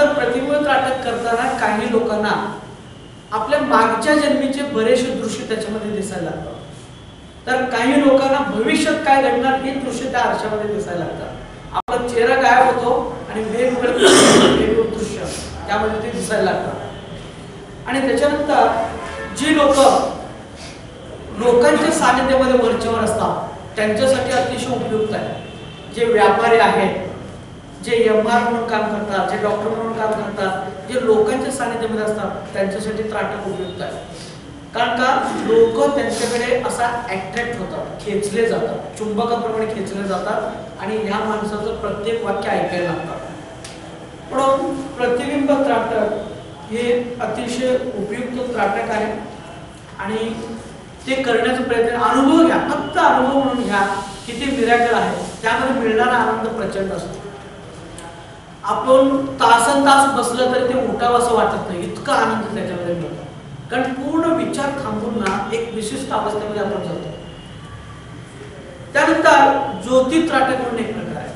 प्रतिबिंब त्राटक करताना काही लोकांना आपल्या मागच्या जन्मीचे बरेचसे दृश्य त्याच्यामध्ये दिसायला लागतात, तर काही लोकांना भविष्यात काय घडणार हे दृश्य त्या आरशामध्ये दिसायला लागतात. आपला चेहरा गायब होतो आणि वेगवेगळे दृश्य त्यामध्ये ते दिसायला लागतात. आणि त्याच्यानंतर जी लोकांच्या सानिध्यामध्ये वरचेवर असतात त्यांच्यासाठी अतिशय उपयुक्त आहे. जे व्यापारी आहेत, जे एमआर म्हणून काम करतात, जे डॉक्टर म्हणून काम करतात, जे लोकांच्या सानिध्यामध्ये असतात त्यांच्यासाठी त्राटक उपयुक्त आहे. कारण का लोक त्यांच्याकडे असा अट्रॅक्ट होतात, खेचले जातात, चुंबकाप्रमाणे खेचले जातात आणि ह्या माणसाचं प्रत्येक वाक्य ऐकायला लागतात. म्हणून प्रतिबिंब त्राटक हे अतिशय उपयुक्त त्राटक आहे आणि ते करण्याचा प्रयत्न अनुभव घ्या, फक्त अनुभव म्हणून घ्या की ते मिराकल आहे. त्यामध्ये मिळणारा आनंद प्रचंड असतो. आपण तासनतास बसलं तरी ते उठावं असं वाटत नाही, इतका आनंद त्याच्यामध्ये मिळतो. कारण पूर्ण विचार थांबून ना एक विशिष्ट अवस्थेमध्ये आपण जातो. त्यानंतर ज्योती त्राटक म्हणून एक प्रकार आहे.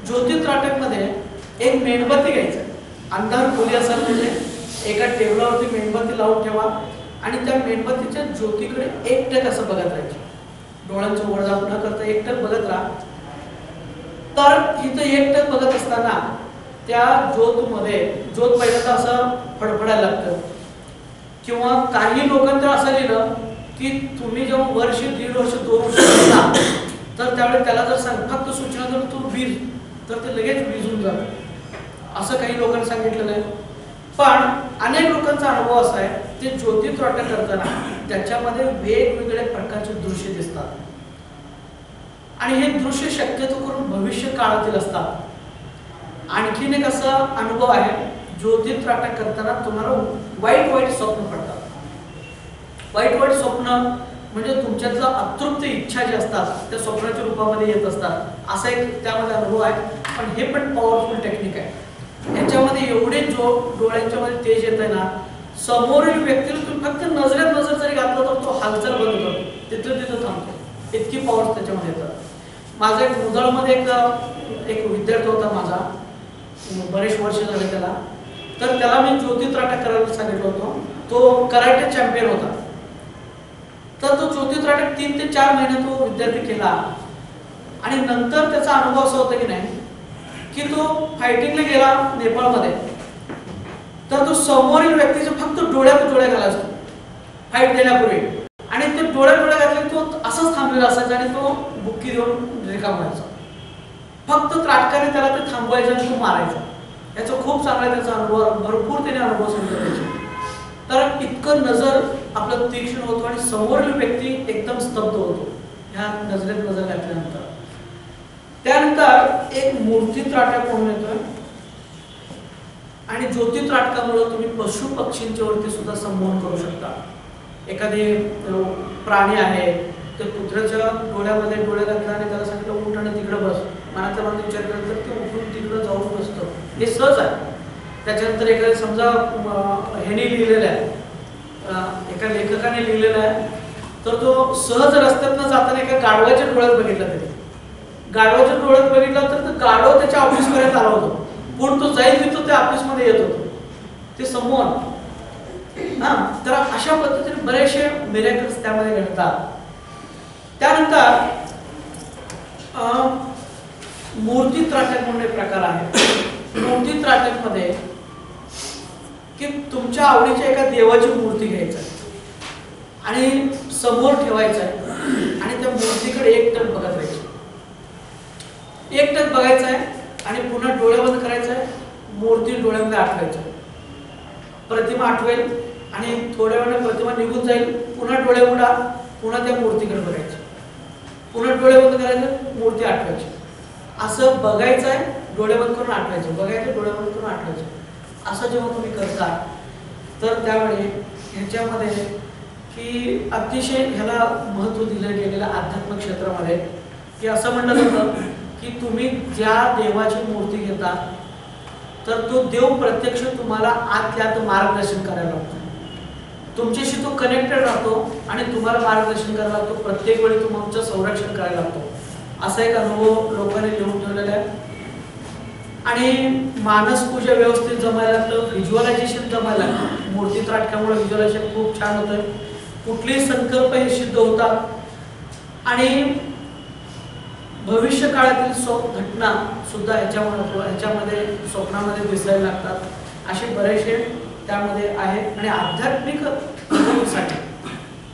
ज्योती त्राटक मध्ये एक मेणबत्ती घ्यायचं, अंधार खोली असेल म्हणजे एका टेबलावरती मेणबत्ती लावून ठेवा आणि त्या मेणबत्तीच्या ज्योतीकडे एकटक असं बघत राहायचं. डोळ्यांचं उघडझाप न करता एकटक बघत राहा. तर इथं एकटक बघत असताना त्या ज्योत पहिल्यांदा असं फडफडायला लागतं. किंवा काही लोकांचं असं लिहिलं की तुम्ही जेव्हा वर्ष, 1.5 वर्ष, 2 वर्ष करता तर त्यावेळेस त्याला जर फक्त सूचना जर तू वीज तर ते लगेच विजून जातं, असं काही लोकांनी सांगितलेलं आहे. पण अनेक लोकांचा अनुभव असा आहे ते ज्योती त्राटक करताना त्याच्यामध्ये वेगवेगळ्या प्रकारचे दृश्य दिसतात आणि हे दृश्य शक्यतो करून भविष्य काळातील असतात. आणखीन एक असा अनुभव आहे, ज्योती त्राटक करताना तुम्हाला वाईट स्वप्न पडतात. वाईट स्वप्न म्हणजे तुमच्यातल्या अतृप्त इच्छा ज्या असतात त्या स्वप्नाच्या रूपामध्ये येत असतात, असा एक त्यामध्ये अनुभव आहे. पण हे पण पॉवरफुल टेक्निक आहे. याच्यामध्ये एवढे डोळ्यांच्या मध्ये तेज येत आहे ना, समोरील व्यक्तीला तुम्ही फक्त नजरेत नजर जरी घातला तर तो हालचाल बंद करतो, तिथं थांबतो. इतकी पॉवर त्याच्यामध्ये येतात. माझा एक मुदळमध्ये एक विद्यार्थी होता माझा, बरेच वर्ष झाले त्याला. तर त्याला मी ज्योती त्राटक करायला सांगितलं होतं. तो कराटे चॅम्पियन होता. तर तो ज्योती त्राटक 3 ते 4 महिने तो विद्यार्थी केला आणि नंतर त्याचा अनुभव असा होता की नाही की तो फायटिंगला गेला नेपाळमध्ये, तर तो समोरील व्यक्तीच्या फक्त डोळ्यात डोळे घालायचा फाईट देण्यापूर्वी आणि ते डोळ्यात डोळे घातले तो असंच थांबलेला असायचा आणि तो बुक्की देऊन रिकाम व्हायचा. फक्त त्राटकाने त्याला ते थांबवायचं आणि तो मारायचा. याचा खूप चांगला त्याचा अनुभव, भरपूर त्याने अनुभव सांगितले. तर इतकं नजर आपलं तीक्ष्ण होतो आणि समोरील व्यक्ती एकदम स्तब्ध होतो ह्या नजरेत नजर घातल्यानंतर. त्यानंतर एक मूर्ती त्राटक म्हणून येतोय आणि ज्योती त्राटकामुळे तुम्ही पशु पक्षींच्या वरती सुद्धा संमोहन करू शकता. एखादे प्राणी आहे ते कुत्र्याच्या डोळ्यामध्ये डोळे घातला आणि त्याला सांगितलं उठ आणि तिकडे बस, मनाचा मनात विचार केला तर ते उठून तिकडे जाऊन बसतं. हे सहज आहे. त्याच्यानंतर एखाद्या समजा ह्याने लिहिलेलं आहे, एका लेखकाने लिहिलेलं आहे, तर तो सहज रस्त्यातनं जाताना एका गाढवाच्या डोळ्यात बघितला. त्याने गाढवाच्या डोळ्यात बघितला तर गाढव त्याच्या ऑफिसपर्यंत आला होता, पण तो जाईल तिथं त्या ऑफिसमध्ये येत होतो. ते समोर तर अशा पद्धतीने बरेचसे मिरेकल्स त्यामध्ये घडतात. त्यानंतर मूर्ती त्राटक म्हणून एक प्रकार आहे. मूर्ती त्राटक मध्ये की तुमच्या आवडीच्या एका देवाची मूर्ती घ्यायची आणि समोर ठेवायचं आहे आणि त्या मूर्तीकडे एकटक बघत राहायचं. एकटक बघायचं आहे आणि पुन्हा डोळे बंद करायचं आहे. मूर्ती डोळ्यामध्ये आठवायचं. प्रतिमा आठवेल आणि थोड्या वेळाने प्रतिमा निघून जाईल. पुन्हा डोळे उघडा, पुन्हा त्या मूर्तीकडे बघायचं, पुन्हा डोळे बंद करायचे, मूर्ती आठवायची. असं बघायचं आहे, डोळे बंद करून आठवायचं, बघायचं, डोळे बंद करून आठवायचं. असं जेव्हा तुम्ही करता तर त्यावेळी ह्याच्यामध्ये की अतिशय ह्याला महत्त्व दिलं गेलेलं आध्यात्मिक क्षेत्रामध्ये की असं म्हणलं जातं की तुम्ही ज्या देवाची मूर्ती घेता तर तो देव प्रत्यक्ष तुम्हाला आत मार्गदर्शन करायला लागतो. तुमच्याशी तो कनेक्टेड राहतो आणि तुम्हाला मार्गदर्शन करायला लागतो. प्रत्येक वेळी तुमचं संरक्षण करायला लागतो. असा एक अनुभव लोकांनी लिहून ठेवलेला आहे. आणि मानस पूजा व्यवस्थित जमायला लागलं, व्हिज्युअलायझेशन जमायला लागलं. मूर्ती त्राटकामुळे व्हिज्युअलायझेशन खूप छान होतं. कुठलेही संकल्प हे सिद्ध होतात आणि भविष्य काळातील घटना सुद्धा ह्याच्यामध्ये स्वप्नामध्ये दिसायला लागतात. असे बरेचसे त्यामध्ये आहेत. आणि आध्यात्मिक प्रगतीसाठी,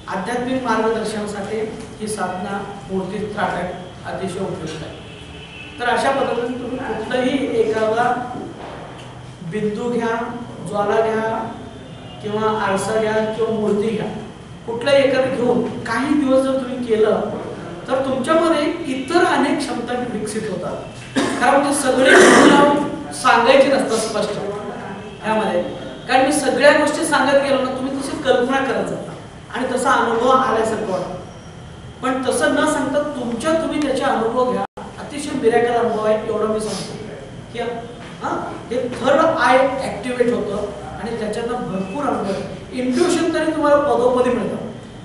आध्यात्मिक मार्गदर्शनासाठी ही साधना मूर्ती त्राटक अतिशय उपयुक्त आहे. तर अशा पद्धतीने तुम्ही कुठलंही एखादा बिंदू घ्या, ज्वाला घ्या किंवा आरसा घ्या किंवा मूर्ती घ्या, कुठलंही एखादं घेऊन काही दिवस जर तुम्ही केलं तर तुमच्यामध्ये इतर अनेक क्षमता विकसित होतात. कारण ते सगळे सांगायचे नसतात स्पष्ट ह्यामध्ये. कारण मी सगळ्या गोष्टी सांगत गेलो ना, तुम्ही तशी कल्पना करत जाता आणि तसा अनुभव आल्यासारखं वाटतं. पण तसं न सांगता तुम्ही त्याचे अनुभव घ्या. अतिशय मिरॅकल अनुभव आहे एवढं मी सांगतो की हे थर्ड आय ऍक्टिव्हेट होतं आणि त्याच्यातनं भरपूर अनुभव. इंट्युशन तरी तुम्हाला पदोपदी मिळतं,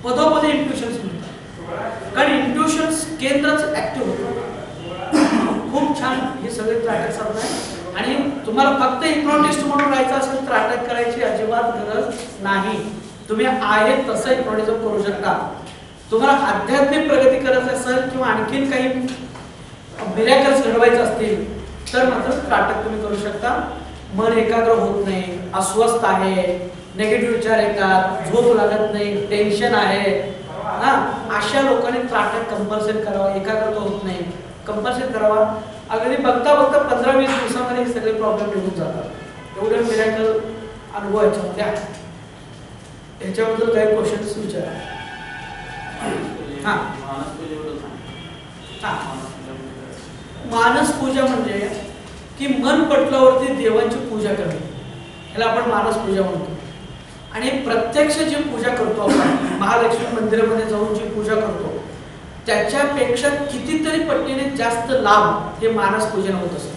पदोपदी इंट्युशन्स मिळतात. कारण इंट्युशन्स केंद्रच ऍक्टिव्ह होतं. खूप छान हे सगळे त्राटक साधन आहे. आणि तुम्हाला फक्त हिप्नॉटिस्ट म्हणून राहायचं असेल तर अटॅक करायची अजिबात गरज नाही. तुम्ही आहे तसं हिप्नॉटिझम करू शकता. तुम्हाला आध्यात्मिक प्रगती करायची असेल किंवा आणखीन काही मिरॅकल्स घडवायचे असतील तर मात्र त्राटक तुम्ही करू शकता. मन एकाग्र होत नाही, अस्वस्थ आहे, नेगेटिव्ह विचार येतात, झोप लागत नाही, टेन्शन आहे, अशा लोकांनी त्राटक कंपल्सरी करावा. एकाग्रता होत नाही, कंपल्सरी करावा. अगदी बघता बघता 15-20 दिवसामध्ये हे सगळे प्रॉब्लेम निघून जातात. एवढे मिरॅकल अनुभव याच्यामध्ये आहे. याच्याबद्दल काही क्वेश्चन्स विचारा. मानस पूजा म्हणजे की मन पटलावरती देवांची पूजा करणे, ह्याला आपण मानस पूजा म्हणतो. आणि प्रत्यक्ष जी पूजा करतो आपण महालक्ष्मी मंदिरामध्ये जाऊन जी पूजा करतो त्याच्यापेक्षा कितीतरी पटीने जास्त लाभ हे मानस पूजन होत असतं.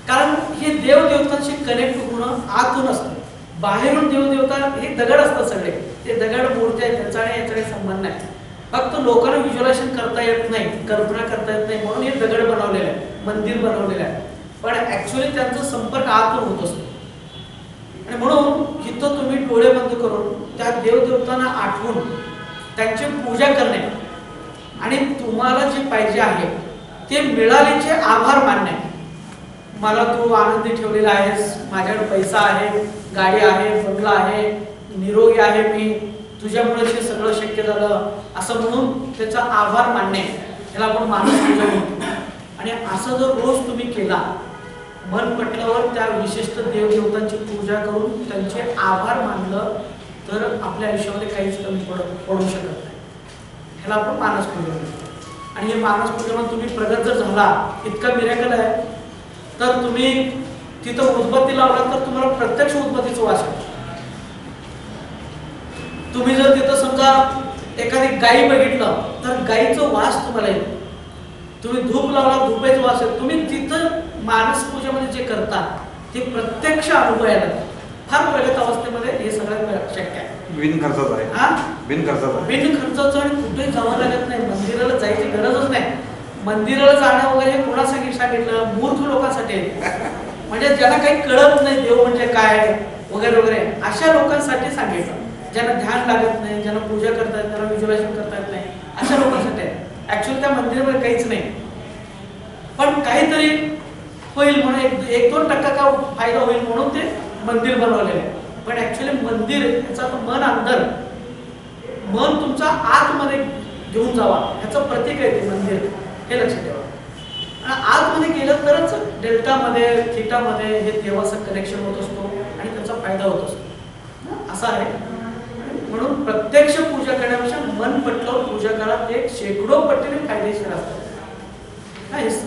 कारण हे देवदेवतांशी कनेक्ट होणं आतून असतं. बाहेरून देवदेवता हे दगड असतात सगळे, ते दगड मूर्ती आहेत, त्याचा आणि याचा काही संबंध नाही. फक्त लोकांना व्हिज्युअलायझेशन करता येत नाही, कल्पना करता येत नाही म्हणून हे दगड बनवलेलं आहे, मंदिर बनवलेलं आहे. पण ऍक्च्युअली त्यांचा संपर्क आतून होत असतो. आणि म्हणून इथं तुम्ही डोळे बंद करून त्या देवदेवतांना आठवून त्यांची पूजा करणे आणि तुम्हाला जे पाहिजे आहे ते मिळाल्याचे आभार मानणे. मला तू आनंदी ठेवलेला आहेस, माझ्याकडे पैसा आहे, गाडी आहे, बंगला आहे, निरोगी आहे मी, तुझ्यामुळे हे सगळं शक्य झालं असं म्हणून त्याचा आभार मानणे, याला आपण मानस पूजा म्हणतो. आणि असं जर रोज तुम्ही केला, मन पटल्यावर त्या विशिष्ट देवदेवतांची पूजा करून त्यांचे आभार मानलं तर आपल्या आयुष्यामध्ये काहीच कमी पडू शकत नाही. ह्याला आपण मानस पूजा म्हणतो. आणि हे मानस पूजेमध्ये तुम्ही प्रगत जर झाला, इतका मिरॅकल आहे, तर तुम्ही तिथं उदबत्ती लावला तर तुम्हाला प्रत्यक्ष उदबत्तीचं वास येतो. तुम्ही जर तिथं समजा एखादी गाई बघितलं तर गाईचं वास तुम्हाला येतो. तुम्ही धूप लावला, धुपाचा वास येतो. तुम्ही तिथं मानस पूजेमध्ये जे करता ते प्रत्यक्ष अनुभवायला फार प्रगत अवस्थेमध्ये हे सगळं शक्य आहे. बिन खर्चाचं आहे. बिन खर्चाचं आणि कुठेही जावं लागत नाही, मंदिराला जायची गरजच नाही. मंदिराला जाणं वगैरे हे कोणासाठी सांगितलं? मूर्ख लोकांसाठी. म्हणजे ज्यांना काही कळत नाही देव म्हणजे काय वगैरे वगैरे अशा लोकांसाठी सांगितलं. ज्यांना ध्यान लागत नाही, ज्यांना पूजा करता येत, ज्यांना व्हिज्युअलायझेशन करता येत नाही, अशा लोकांसाठी आहे. ऍक्च्युअली त्या मंदिरामध्ये काहीच नाही, पण काहीतरी होईल म्हणून 1-2% का फायदा होईल म्हणून ते मंदिर बनवलेलं आहे. पण ऍक्च्युअली मंदिर याचा मन अंदर, मन तुमचा आतमध्ये घेऊन जावा ह्याचं प्रतीक आहे ते मंदिर, हे लक्षात ठेवा. आणि आतमध्ये गेलं तरच डेल्टामध्ये थीटामध्ये हे देवाचं कनेक्शन होत असतो आणि त्याचा फायदा होत असतो, असं आहे. म्हणून प्रत्यक्ष पूजा करण्यापेक्षा मन पटलावर पूजा करा, ते शेकडो पटीने फायदेशीर असतात.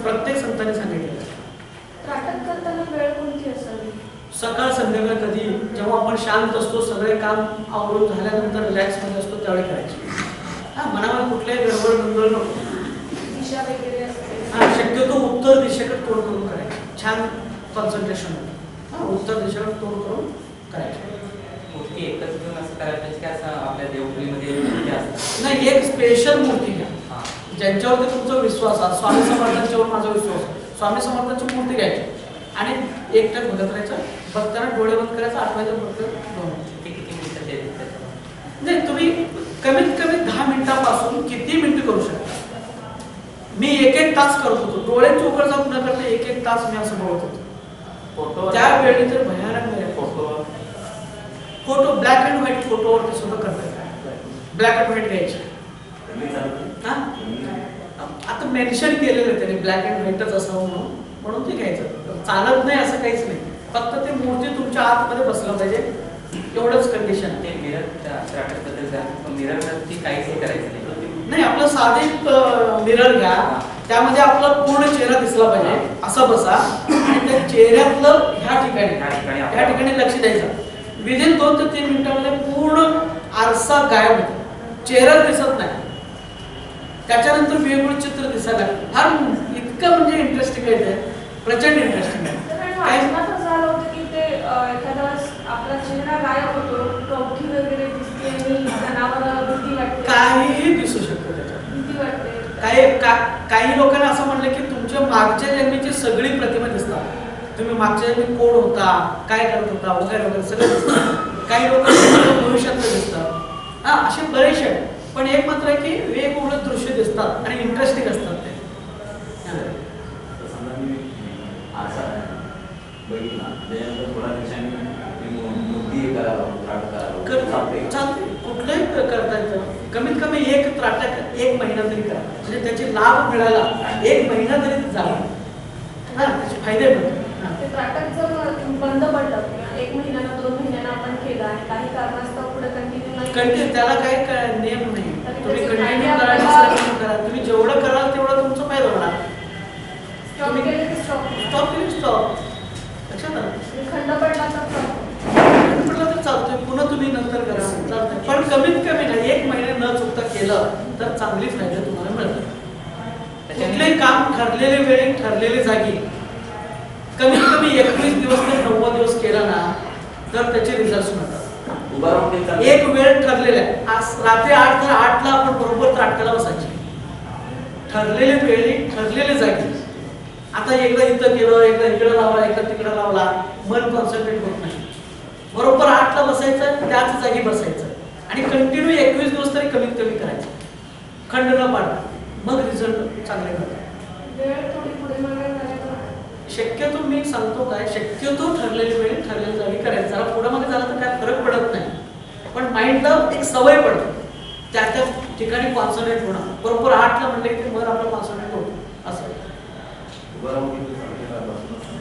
प्रत्येक संतांनी सांगितलेलं आहे. त्राटक करताना वेळ कोणती असावी? सकाळ संध्याकाळ, कधी जेव्हा आपण शांत असतो, सगळे काम आवरून झाल्यानंतर रिलॅक्स मध्ये असतो त्यावेळी करायची. मनामध्ये कुठल्याही गडबड गोंधळ नको. दिशा वगैरे असते. शक्यतो उत्तर दिशेकडे तोंड करून करायचे. छान कॉन्सन्ट्रेशन होतं. उत्तर दिशेकडे तोंड करून करायचे. मूर्ती एकच घेऊन असं करायचं की असं आपल्या देवळीमध्ये असतं? नाही, एक स्पेशल मूर्ती घ्या ज्यांच्यावरती तुमचा विश्वास आहे. स्वामी समर्थांच्यावर माझा विश्वास आहे. स्वामी समर्थांची मूर्ती घ्यायची आणि एकटक बघत राहायचं, बघताना डोळे बंद करायचं, आठवायचं फक्त 2 ते किती मिनिटं देतात त्याच्यावर? नाही, तुम्ही कमीत कमी 10 मिनिटापासून किती मिनिटं करू शकता. मी 1-1 तास करत होतो, डोळे चोकड जाऊन न करता 1-1 तास मी असं बघत होतो. फोटो त्यावेळी तर भयानक नाही. फोटो ब्लॅक अँड व्हाईट फोटोवरती सुद्धा करता येतात. ब्लॅक अँड व्हाईट घ्यायचे. हा? आता मेन्शन केलेलं आहे त्याने ब्लॅक अँड व्हाईटच असावं म्हणून ते घ्यायचं. चालत नाही असं काहीच नाही, फक्त ते मूर्ती तुमच्या आतमध्ये बसलं पाहिजे, एवढंच कंडिशन. ते मिरर बद्दल मिररवरती काहीच हे करायचं नाही, आपलं साधे मिरर घ्या, त्यामध्ये आपला पूर्ण चेहरा दिसला पाहिजे, असं बसा आणि त्या चेहऱ्यातलं ह्या ठिकाणी लक्ष द्यायचं. विदिन 2 ते 3 मिनिटांमध्ये पूर्ण आरसा गायब होतो, चेहरा दिसत नाही. त्याच्यानंतर वेगवेगळे चित्र दिसायला लागतं. फार इतकं म्हणजे इंटरेस्टिंग आहे, ते प्रचंड इंटरेस्टिंग आहे. वाचनात असं आलं होतं की ते एखादा आपला चेहरा गायब होतो, कवठी वगैरे दिसते आणि जनावराला भीती वाटते, काहीही दिसू शकतं त्याच्यात. भीती वाटते. काही लोकांना असं म्हणलं की तुमच्या मागच्या जन्मीची सगळी प्रतिमा दिसतात. तुम्ही मागच्या जन्मी कोण होता, काय करत होता वगैरे वगैरे सगळं दिसतं. काही लोकांना भविष्यातलं दिसतं. हा, असे बरेचसे. पण एक मात्र आहे की वेगवेगळे दृश्य दिसतात आणि इंटरेस्टिंग असतात ते. चालते, कुठलंही करता येतं. कमीत कमी एक त्राटक 1 महिना तरी करा, म्हणजे त्याचे लाभ मिळाला 1 महिना तरी झाला ना, त्याचे फायदे मिळतात. ते त्राटक जर बंद पडलं, 1 महिन्यानं 2 महिन्यानं आपण केलं आणि काही कारणास्तव पुढे कंटिन्यू त्याला काही नियम नाही. तुम्ही कंटिन्यू करा, तुम्ही जेवढं कराल तेवढं तुमचं फायदा होणार. स्टॉप लक्षात आलं. खंड पडला तर चालतोय, पुन्हा तुम्ही नंतर करा, चालतंय. पण कमीत कमी नाही 1 महिने न चुकता केलं तर चांगलीच फायदा तुम्हाला मिळतात. कुठलेही काम ठरलेल्या वेळी ठरलेल्या जागी कमीत कमी 21 दिवस ते 90 दिवस केला ना तर त्याचे रिझल्ट मिळतात. एक वेळ ठरलेला आहे, आज रात्री 8ला आपण बरोबर त्राटकाला बसायची, ठरलेल्या वेळी ठरलेल्या जागी. आता एकदा इथं केलं, एकदा इकडे लावला, एकदा तिकडे लावला, मन कॉन्सन्ट्रेट होत नाही. बरोबर 8ला बसायचं, त्याच जागी बसायचं आणि कंटिन्यू 21 दिवस तरी कमीत कमी करायचं, खंड न पाडता. मग रिझल्ट चांगले मिळतात. वेळ थोडी पुढे मागे शक्यतो मी सांगतो काय, शक्यतो ठरलेल्या वेळी ठरलेल्या जागी करायचं. जरा पुढे मागे झाला तर काय फरक पडत नाही, पण माइंडला एक सवय पडते त्या ठिकाणी कॉन्सन्ट्रेट होणं. बरोबर 8ला म्हणले की मन आपलं कॉन्सन्ट्रेट होतं. असं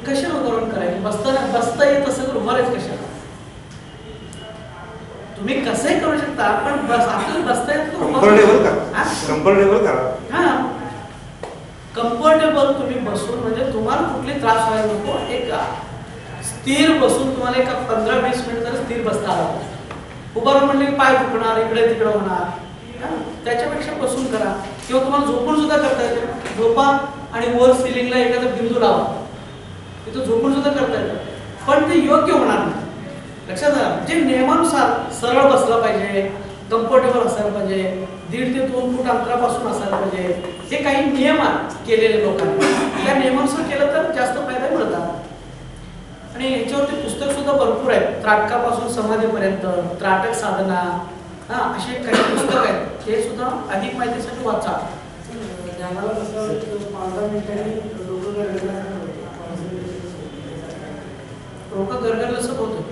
कशाला उभारून करायचं, बसता येत असं उभारायचं कशाला. तुम्ही कसंही करू शकता, पण आपल्याला बसता येत कम्फर्टेबल करा. हा, कम्फर्टेबल तुम्ही बसून, म्हणजे तुम्हाला कुठली त्रास व्हायला नको. एक स्थिर बसून तुम्हाला एक 15-20 मिनिट जर स्थिर बसता आला, उभारून म्हणले की पाय दुखणार, इकडे तिकडे होणार, त्याच्यापेक्षा बसून करा. किंवा तुम्हाला झोपून सुद्धा करता येते. झोपा आणि वर सिलिंगला एखादा बिंदू लावा, तिथं झोपून सुद्धा करता येतं, पण ते योग्य होणार नाही. लक्षात आलं. जे नियमानुसार सरळ बसलं पाहिजे, कम्फर्टेबल असायला पाहिजे, 1.5 ते 2 फूट अंतरापासून असायला पाहिजे. हे काही नियम केलेले लोकांनी, त्या नियमानुसार केलं तर जास्त फायदा मिळतात. आणि याच्यावरती पुस्तक सुद्धा भरपूर आहेत, त्राटकापासून समाधीपर्यंत, त्राटक साधना, असे काही पुस्तक आहेत. हे सुद्धा अधिक माहितीसाठी वाचा. डोकं गरगरल्याचं होतं.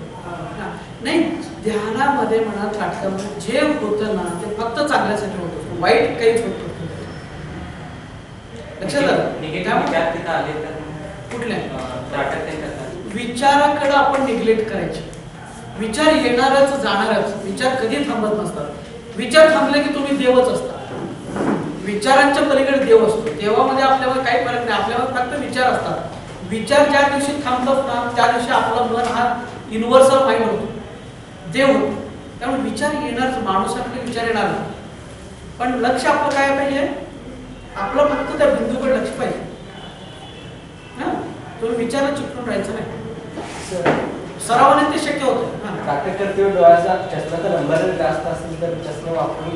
नाही, ध्यानामध्ये म्हणा, त्राटकामध्ये जे होतं ना ते फक्त चांगल्यासाठी होतं, वाईट काहीच होत नाही. लक्षात आलं. कुठल्या विचाराकडे आपण निग्लेक्ट करायचे. विचार येणारच जाणारच, विचार कधी थांबत नसतात. विचार थांबले की तुम्ही देवच असता. विचारांच्या पलीकडे देव असतो. देवामध्ये आपल्याला काही फरक नाही, आपल्याला फक्त विचार असतात. विचार ज्या दिवशी थांबतात ना त्या दिवशी आपलं मन हा युनिव्हर्सल माइंड होतो, देव होतो. त्यामुळे विचार येणार, माणूसाकडे विचार येणार, पण लक्ष आपलं काय पाहिजे, आपलं फक्त त्या बिंदूकडे लक्ष पाहिजे. तुम्ही विचारात चिकटून राहायचं नाही. सरावाने ते शक्य होतं. डोळ्याचा चष्म्याचा नंबर जास्त असेल तर चष्मा वापरून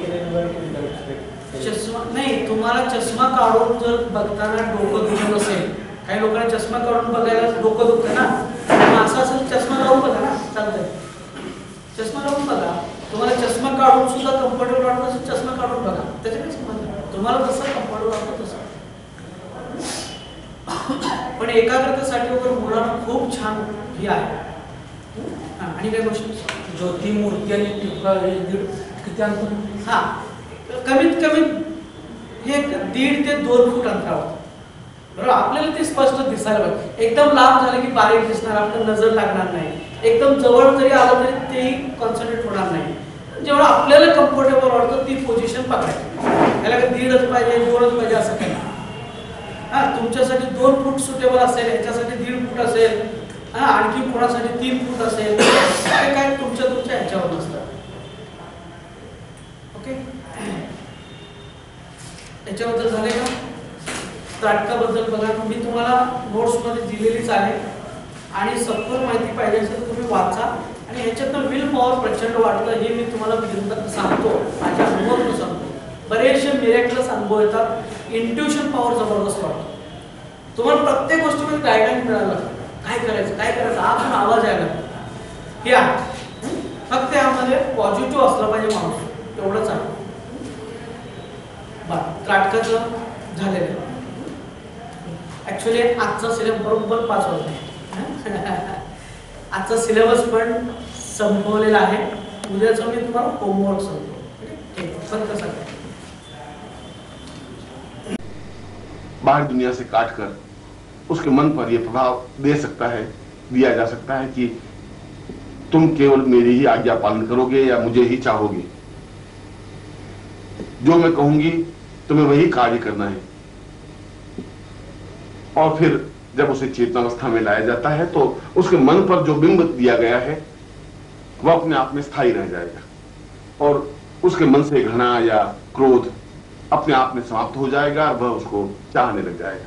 चष्मा नाही, तुम्हाला चष्मा काढून जर बघताना डोकं दुखत असेल काही लोकांना चष्मा काढून बघायला डोकं दुखतं ना, मग असं असेल चष्मा लावून बघा ना, चालतंय. चष्मा लावून बघा. तुम्हाला चष्मा काढून सुद्धा कम्फर्टेबल वाटत असेल, चष्मा काढून बघा, त्याच्याकडे समजलं तुम्हाला कसं कम्फर्टेबल वाटतं तसं. पण एकाग्रतेसाठी वगैरे मुलांना खूप छान ही आहे. आणि काय गोष्टी ज्योती मूर्ती आणि टिपका हे किती अंतर? हा, कमीत कमी हे 1.5 ते 2 फूट अंतरावर. बरोबर, आपल्याला ते स्पष्ट दिसायला पाहिजे. एकदम लांब झालं की बारीक दिसणार, आपल्याला नजर लागणार नाही. एकदम जवळ जरी आलं तरी तेही कॉन्सन्ट्रेट होणार नाही. जेव्हा आपल्याला कम्फर्टेबल वाटतं ती पोझिशन पकडायची. याला काय 1.5च पाहिजे 2च पाहिजे असं काही नाही. हा, तुमच्यासाठी 2 फूट सुटेबल असेल, याच्यासाठी 1.5 फूट असेल, हा, आणखी कोणासाठी 3 फूट असेल, ते काय तुमच्या ह्याच्यावर नसतं. ओके, याच्याबद्दल झाले का? त्राटकाबद्दल बघा, मी तुम्हाला नोट्समध्ये दिलेलीच आहे आणि सखोल माहिती पाहिजे असेल तर तुम्ही वाचा. आणि ह्याच्यातनं विल पॉवर प्रचंड वाढतं हे मी तुम्हाला सांगतो, माझ्या अनुभवातून सांगतो. बरेचसे मिरेकलस अनुभव येतात. इंट्युशन पॉवर जबरदस्त वाटतो. तुम्हाला प्रत्येक गोष्टीमध्ये गायडलाईन मिळालं, काय करायचं हा पण आवाज यायला हे आहे. फक्त यामध्ये पॉझिटिव्ह असलं पाहिजे माणूस, एवढंच आहे. बरं, त्राटकाचं झालेलं आहे. ऍक्च्युली आजचा सिलेबस बरोबर 5 वाजता आजचा सिलेबस पण संपवलेला आहे. उद्याचं मी तुम्हाला होमवर्क सांगतो. ठीक, फक्त सांगा. बाहर दुनिया से काटकर उसके मन पर यह प्रभाव दे सकता है, दिया जा सकता है कि तुम केवल मेरी ही आज्ञा पालन करोगे या मुझे ही चाहोगे, जो मैं कहूंगी तुम्हें वही कार्य करना है. और फिर जब उसे चेतनावस्था में लाया जाता है तो उसके मन पर जो बिंब दिया गया है वह अपने आप में स्थायी रह जाएगा और उसके मन से घृणा या क्रोध अपने आप में समाप्त हो जाएगा. वह उसको चाहने लग जाएगा,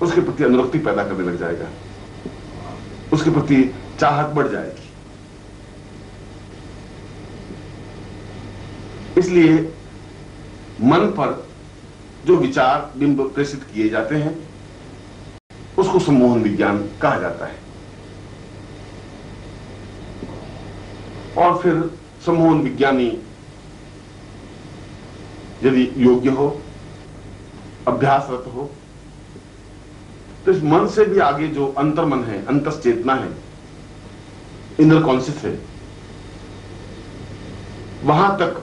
उसके प्रति अनुरक्ति पैदा करने लग जाएगा, उसके प्रति चाहत बढ़ जाएगी. इसलिए मन पर जो विचार बिंब प्रेषित किए जाते हैं उसको सम्मोहन विज्ञान कहा जाता है. और फिर सम्मोहन विज्ञानी यदि योग्य हो, अभ्यासरत हो, तो इस मन से भी आगे जो अंतर्मन है, अंतश्चेतना है, इनर कॉन्शियस है, वहां तक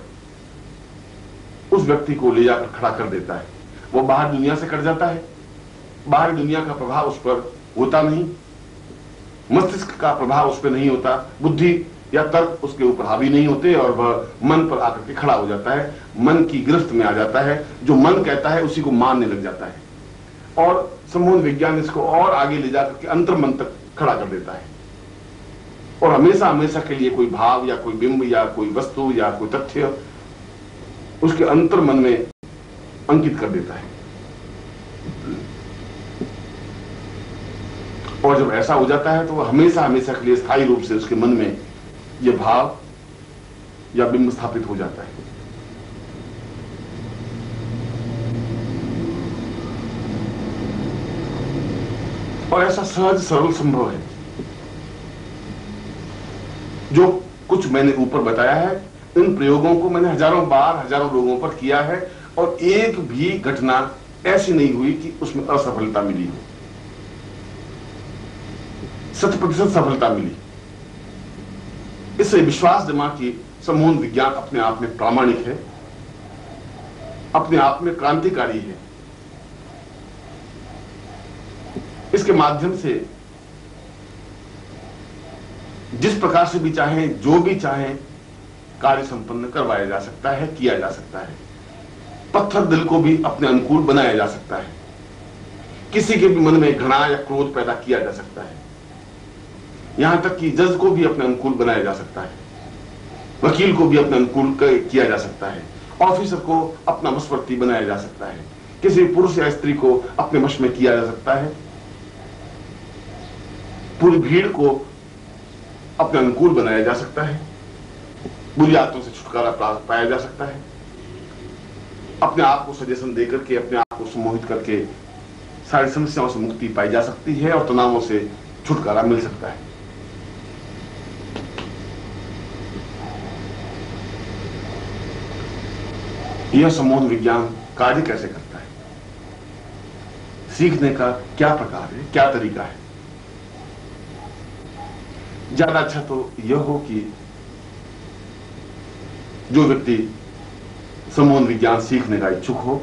उस व्यक्ति को ले जाकर खड़ा कर देता है. वो बाहर दुनिया से कट जाता है, बाहरी दुनिया का प्रभाव उस पर होता नहीं, मस्तिष्क का प्रभाव उस पर नहीं होता, बुद्धि या तर्क उसके ऊपर हावी नहीं होते और वह मन पर आकर के खड़ा हो जाता है, मन की गिरफ्त में आ जाता है. जो मन कहता है उसी को मानने लग जाता है और सम्मोहन विज्ञान इसको और आगे ले जाकर के अंतर्मन तक खड़ा कर देता है और हमेशा हमेशा के लिए कोई भाव या कोई बिंब या कोई वस्तु या कोई तथ्य उसके अंतर्मन में अंकित कर देता है. और जब ऐसा हो जाता है तो वह हमेशा हमेशा के लिए स्थायी रूप से उसके मन में यह भाव या बिंब स्थापित हो जाता है. और ऐसा सहज सरल संभव है. जो कुछ मैंने ऊपर बताया है, इन प्रयोगों को मैंने हजारों बार हजारों लोगों पर किया है और एक भी घटना ऐसी नहीं हुई कि उसमें असफलता मिली हो. 100% सफलता मिली. इससे विश्वास जमा कि सम्मोहन विज्ञान अपने आप में प्रामाणिक है, अपने आप में क्रांतिकारी है. इसके माध्यम से जिस प्रकार से भी चाहे, जो भी चाहे, कार्य संपन्न करवाया जा सकता है, किया जा सकता है. पत्थर दिल को भी अपने अनुकूल बनाया जा सकता है. किसी के भी मन में घृणा या क्रोध पैदा किया जा सकता है. यहां तक कि जज को भी अपने अनुकूल बनाया जा सकता है, वकील को भी अपने अनुकूल किया जा सकता है, ऑफिसर को अपना वशवर्ती बनाया जा सकता है, किसी पुरुष या स्त्री को अपने वश में किया जा सकता है, पूरी भीड़ को अपने अनुकूल बनाया जा सकता है, बुरी आदतों से छुटकारा पाया जा सकता है, अपने आप को सजेशन देकर के अपने आप को सम्मोहित करके सारी समस्याओं से मुक्ति पाई जा सकती है और तनावों से छुटकारा मिल सकता है। यह सम्मोहन विज्ञान कार्य कैसे करता है, सीखने का क्या प्रकार है, क्या तरीका है? ज्यादा अच्छा तो यह हो कि जो व्यक्ति सम्मोहन विज्ञान सीखने का इच्छुक हो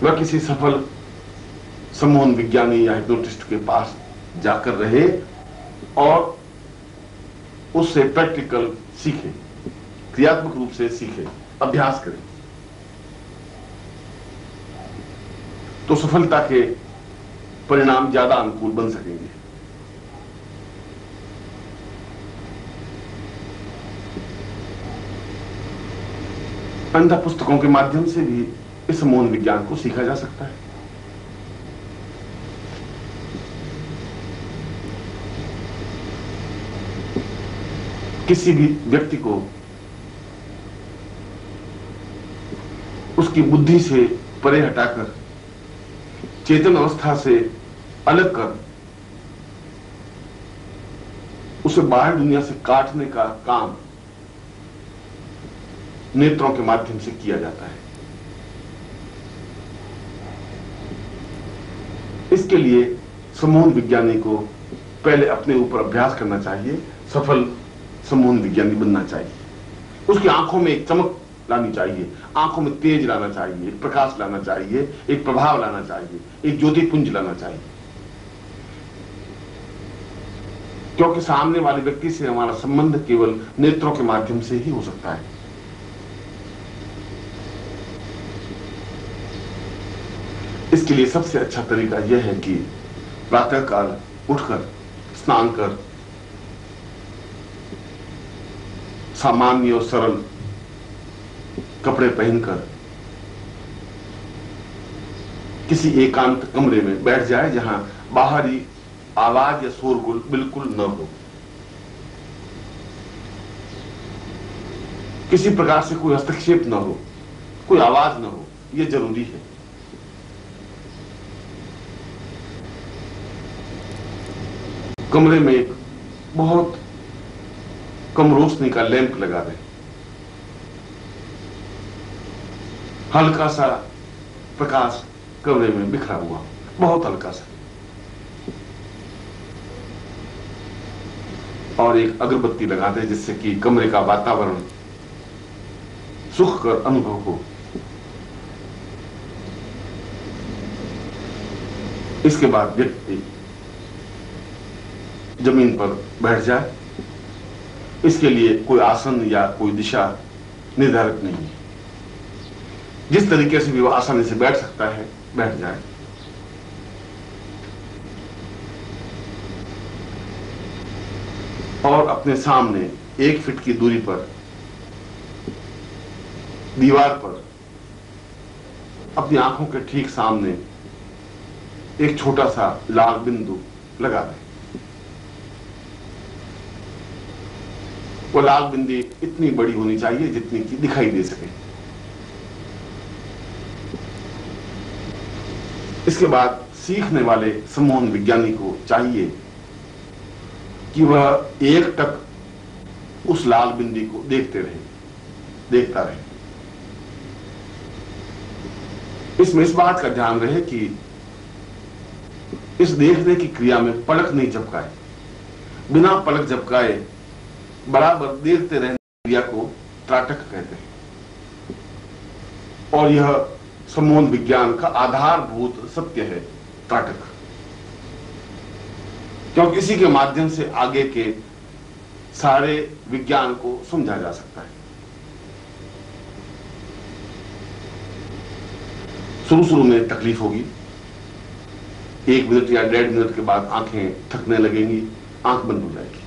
वह किसी सफल सम्मोहन विज्ञानी या हिप्नोटिस्ट के पास जाकर रहे और उससे प्रैक्टिकल सीखे, क्रियात्मक रूप से सीखे, अभ्यास करें, तो सफलता के परिणाम ज्यादा अनुकूल बन सकेंगे। अन्य पुस्तकों के माध्यम से भी इस सम्मोहन विज्ञान को सीखा जा सकता है। किसी भी व्यक्ति को उसकी बुद्धि से परे हटाकर चेतन अवस्था से अलग कर उसे बाहर दुनिया से काटने का काम नेत्रों के माध्यम से किया जाता है। इसके लिए सम्मोहन विज्ञानी को पहले अपने ऊपर अभ्यास करना चाहिए, सफल सम्मोहन विज्ञानी बनना चाहिए। उसकी आंखों में एक चमक लानी चाहिए, आंखों में तेज लाना चाहिए, एक प्रकाश लाना चाहिए, एक प्रभाव लाना चाहिए, एक ज्योतिपुंज लाना चाहिए, क्योंकि सामने वाले व्यक्ति से हमारा संबंध केवल नेत्रों के माध्यम से ही हो सकता है। इसके लिए सबसे अच्छा तरीका यह है कि प्रातःकाल उठकर स्नान कर सामान्य और सरल कपड़े पहनकर किसी एकांत कमरे में बैठ जाए जहां बाहरी आवाज या शोरगुल बिल्कुल न हो, किसी प्रकार से कोई हस्तक्षेप न हो, कोई आवाज न हो, यह जरूरी है। कमरे में एक बहुत कम रोशनी का लैंप लगा दें, हल्का सा प्रकाश कमरे में बिखरा हुआ, बहुत हल्का सा, और एक अगरबत्ती लगा दें जिससे कि कमरे का वातावरण सुखकर अनुभव हो। इसके बाद व्यक्ति जमीन पर बैठ जाए। इसके लिए कोई आसन या कोई दिशा निर्धारित नहीं है, जिस तरीके से भी वो आसानी से बैठ सकता है बैठ जाए। और अपने सामने 1 फीट की दूरी पर दीवार पर अपनी आंखों के ठीक सामने एक छोटा सा लाल बिंदु लगा दें। वो लाल बिंदी इतनी बड़ी होनी चाहिए जितनी कि दिखाई दे सके। इसके बाद सीखने वाले सम्मोहन विज्ञानी को चाहिए कि वह एक टक उस लाल बिंदी को देखता रहे। इसमें इस बात का ध्यान रहे कि इस देखने की क्रिया में पलक नहीं झपकाए, बिना पलक झपकाए बराबर देखते रहने की क्रिया को त्राटक कहते हैं। और यह सम्मोहन विज्ञान का आधारभूत सत्य है, त्राटक, क्योंकि इसी के माध्यम से आगे के सारे विज्ञान को समझा जा सकता है। शुरू में तकलीफ होगी, 1 मिनट या 1.5 मिनट के बाद आंखें थकने लगेंगी, आंख बंद हो जाएगी।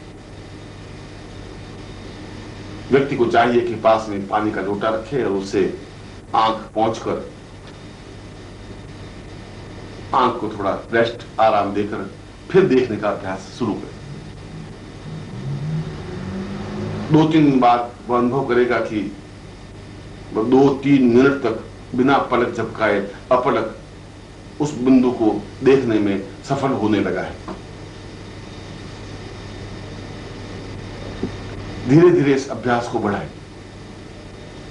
व्यक्ति को चाहिए कि पास में पानी का लोटा रखे और उससे आंख पहुंचकर आंख को थोड़ा रेस्ट, आराम देकर फिर देखने का अभ्यास शुरू करें। 2-3 दिन बाद वह अनुभव करेगा कि 2-3 मिनट तक बिना पलक झपकाए अपलक उस बिंदु को देखने में सफल होने लगा है। धीरे धीरे इस अभ्यास को बढ़ाएं।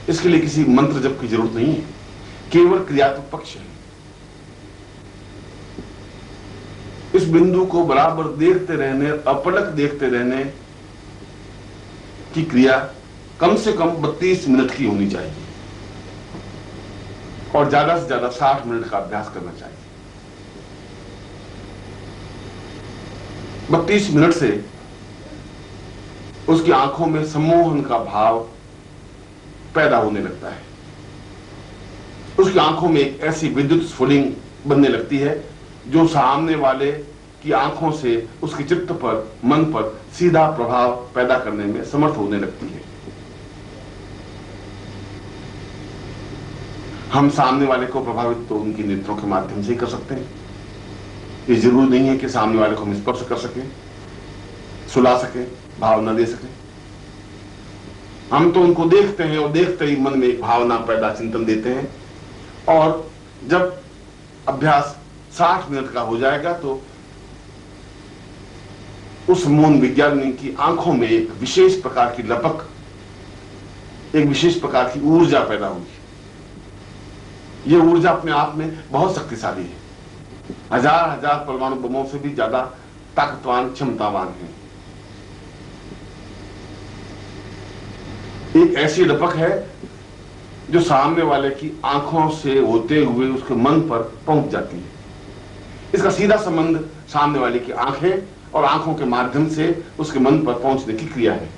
इसके लिए किसी मंत्र जप की जरूरत नहीं है, केवल क्रियात्मक पक्ष है। इस बिंदु को बराबर देखते रहने, अपलक देखते रहने की क्रिया कम से कम 32 मिनट की होनी चाहिए और ज्यादा से ज्यादा 60 मिनट का अभ्यास करना चाहिए। 32 मिनट से उसकी आंखों में सम्मोहन का भाव पैदा होने लगता है। उसकी आंखों में एक ऐसी विद्युत स्फुलिंग बनने लगती है जो सामने वाले की आंखों से उसके चित्त पर, मन पर सीधा प्रभाव पैदा करने में समर्थ होने लगती है। हम सामने वाले को प्रभावित तो उनकी नेत्रों के माध्यम से ही कर सकते हैं। ये जरूरी नहीं है कि सामने वाले को हम स्पर्श कर सके, सुला सके, भावना दे सके। हम तो उनको देखते हैं और देखते ही मन में एक भावना पैदा, चिंतन देते हैं। और जब अभ्यास 60 मिनट का हो जाएगा तो उस मौन विज्ञानी की आंखों में एक विशेष प्रकार की लपक, एक विशेष प्रकार की ऊर्जा पैदा होगी। यह ऊर्जा अपने आप में बहुत शक्तिशाली है, हजार हजार परमाणु बमों से भी ज्यादा ताकतवान, क्षमतावान है। एक ऐसी लपक है जो सामने वाले की आंखों से होते हुए उसके मन पर पहुंच जाती है। इसका सीधा संबंध सामने वाले की आंखें और आंखों के माध्यम से उसके मन पर पहुंचने की क्रिया है।